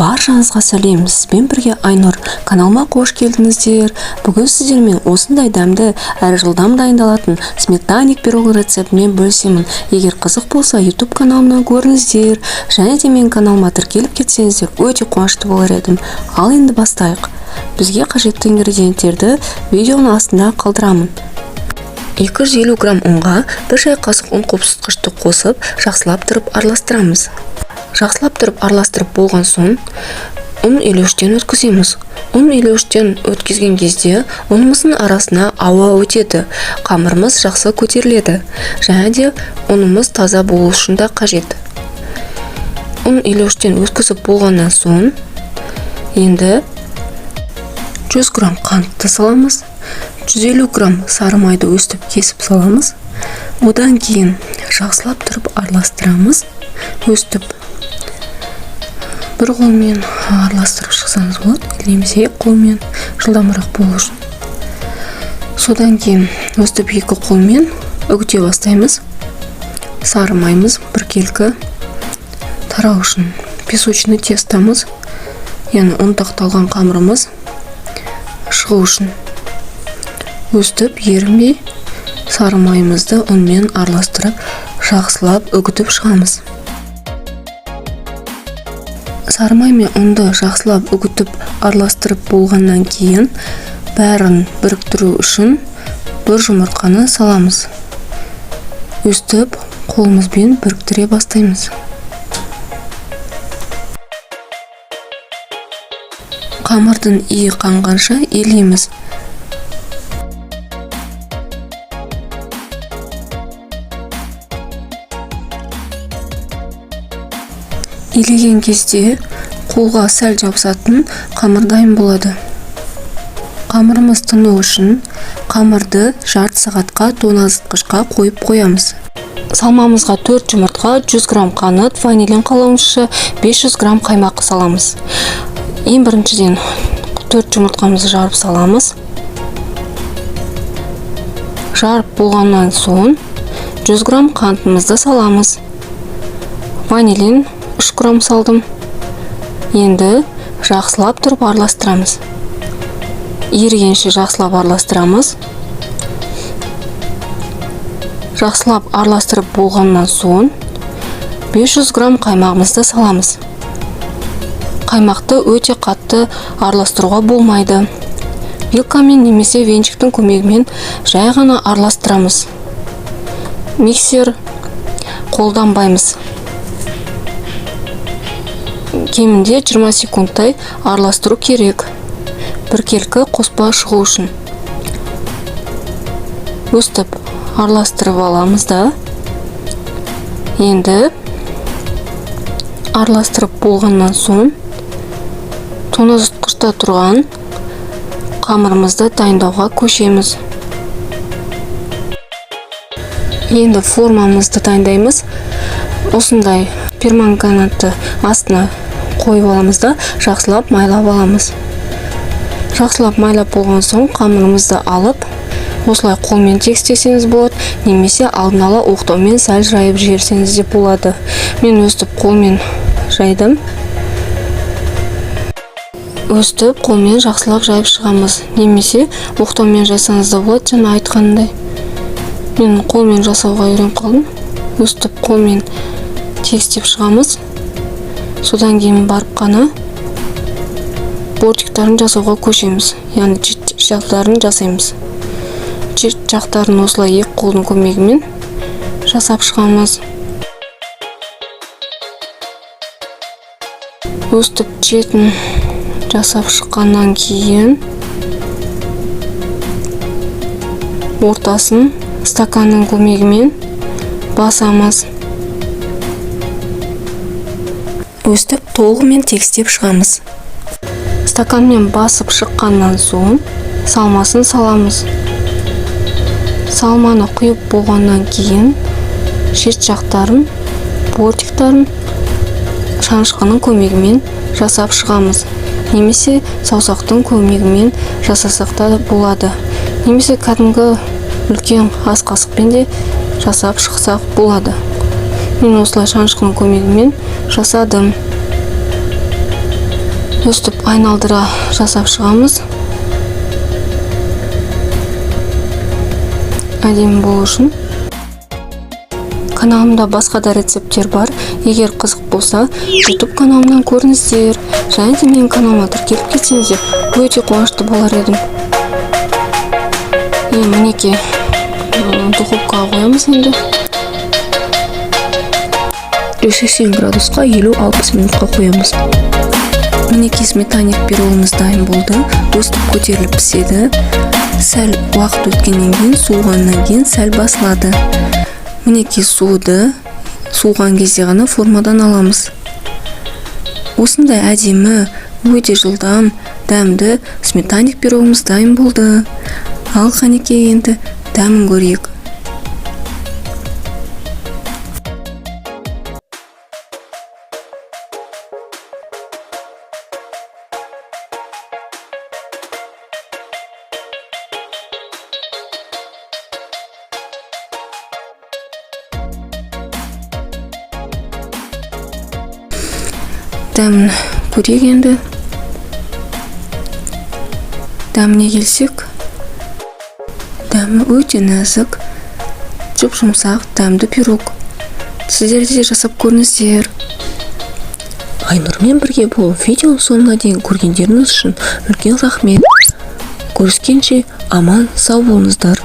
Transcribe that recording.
Баршаңызға сәлем, сізбен бірге Айнұр. Каналыма қош келдіңіздер. Бүгін сіздермен осындай дәмді әрі жылдам дайындалатын сметанник пирог рецептімен бөлісемін. Егер қызық болса, YouTube каналымнан көріңіздер. Және де менің каналыма тіркеліп кетсеңіздер, өте қуанышты болар едім. Ал енді бастайық. Бізге қажетті ингредиенттерді видеоның астында қалдырамын. 250 грамм ұнға 1 шай қасық ұн қопсытқышты қосып, жақсылап тұрып араластырамыз. Жақсылап тұрып араластырып болған соң, ұн илеуіштен өткіземіз. Ұн илеуіштен өткізген кезде ұнымыздың арасына ауа өтеді. Қамырымыз жақсы көтеріледі. Және де ұнымыз таза болу үшін да қажет. Ұн илеуіштен өткізіп болғаннан соң, енді 100 грамм қантты саламыз. 150 грамм сары майды өстіп кесіп саламыз. Одан кейін жақсылап тұрып араластырамыз. Өстіп бір қолмен араластырып шықсаңыз болады, немесе қолмен жылдамырақ болу үшін. Содан кейін өстіп екі қолмен үгіте бастаймыз. Сары майымыз біркелкі тарау үшін песочный тестамыз, яғни ұнтақталған қамырымыз шығу үшін. Өстіп ерінбей сары майымызды ұнмен араластырып, жақсылап үгітіп шығамыз. Сары май мен ұнды жақсылап үгітіп араластырып болғаннан кейін бәрін біріктіру үшін бір жұмыртқаны саламыз. Өстіп қолымызбен біріктіре бастаймыз. Қамырдың иі қанғанша илейміз. Илеген кезде қолға сәл жабысатын қамыр дайын болады. Қамырымыз тыну үшін қамырды жарты сағатқа тоңазытқышқа қойып қоямыз. Салмамызға 4 жұмыртқа, 100 грамм қант, ванилин қалауыншы, 500 грамм қаймақ саламыз. Ең біріншіден 4 жұмыртқамызды жарып саламыз. Жарып болғаннан соң 100 грамм қантымызды саламыз. Ванилин 3 грамм салдым. Енді жақсылап тұрып араластырамыз. Ерігенше жақсылап араластырамыз. Жақсылап араластырып болғаннан соң 500 грамм қаймағымызды саламыз. Қаймақты өте қатты араластыруға болмайды. Вилкамен немесе венчиктің көмегімен жай ғана араластырамыз. Миксер қолданбаймыз. Кемінде 20 секундтай араластыру керек. Біркелкі қоспа шығу үшін. Өстіп араластырып аламыз да. Енді араластырып болғаннан соң тоңазытқышта тұрған қамырымызды дайындауға көшеміз. Енді формамызды дайындаймыз. Осындай перманганатты астына қойып аламыз да жақсылап майлап аламыз. Жақсылап майлап болған соң қамырымызды алып, осылай қолмен тегістесеңіз болады, немесе алдын ала оқтаумен сәл жайып жіберсеңіз де болады. Мен өстіп қолмен жайдым. Өстіп қолмен жақсылап жайып шығамыз, немесе оқтаумен жайсаңыз да болады, жаңа айтқандай. Мен қолмен жасауға үйреніп қалдым. Өстіп қолмен тегістеп шығамыз. Содан кейін барып қана бортиктарын жасауға көшеміз. Яғни чет жақтарын жасаймыз. Чет жақтарын осылай екі қолдың көмегімен жасап шығамыз. Өстіп четін жасап шыққаннан кейін ортасын стаканның көмегімен басамыз. Өстіп толығымен тегістеп шығамыз. Стаканмен басып шыққаннан соң салмасын саламыз. Салманы құйып болғаннан кейін шет жақтарын, бортиктарын шанышқының көмегімен жасап шығамыз. Немесе саусақтың көмегімен жасасақ та болады. Немесе кәдімгі үлкен ас қасықпен де жасап шықсақ болады. Мен осылай шанышқының көмегімен жасадым. өстіп айналдыра жасап шығамыз. Әдемі болу үшін. Каналымда басқа да рецепттер бар. Егер қызық болса, YouTube каналымнан көріңіздер. Және де менің каналыма тіркеліп кетсеңіздер, өте қуанышты болар едім. Мінекей, духовкаға қоямыз енді. 180 градусқа 50-60 минутқа қоямыз. Мінекей, сметаник пирогымыз дайын болды. Өстіп көтеріліп піседі. Сәл уақыт өткеннен кейін, суығаннан кейін сәл басылады. Мінекей, суыған кезде ғана формадан аламыз. Осындай әдемі, өте жылдам, дәмді сметаник пирогымыз дайын болды. Ал қанекей, енді дәмін көрейік. Дәмін көрейік енді. Дәміне келсек, дәмі өте нәзік, жұп-жұмсақ, дәмді пирог. Сіздер де жасап көріңіздер. Айнұрмен бірге болып видеоның соңына дейін көргендеріңіз үшін үлкен рахмет. Көріскенше аман сау болыңыздар.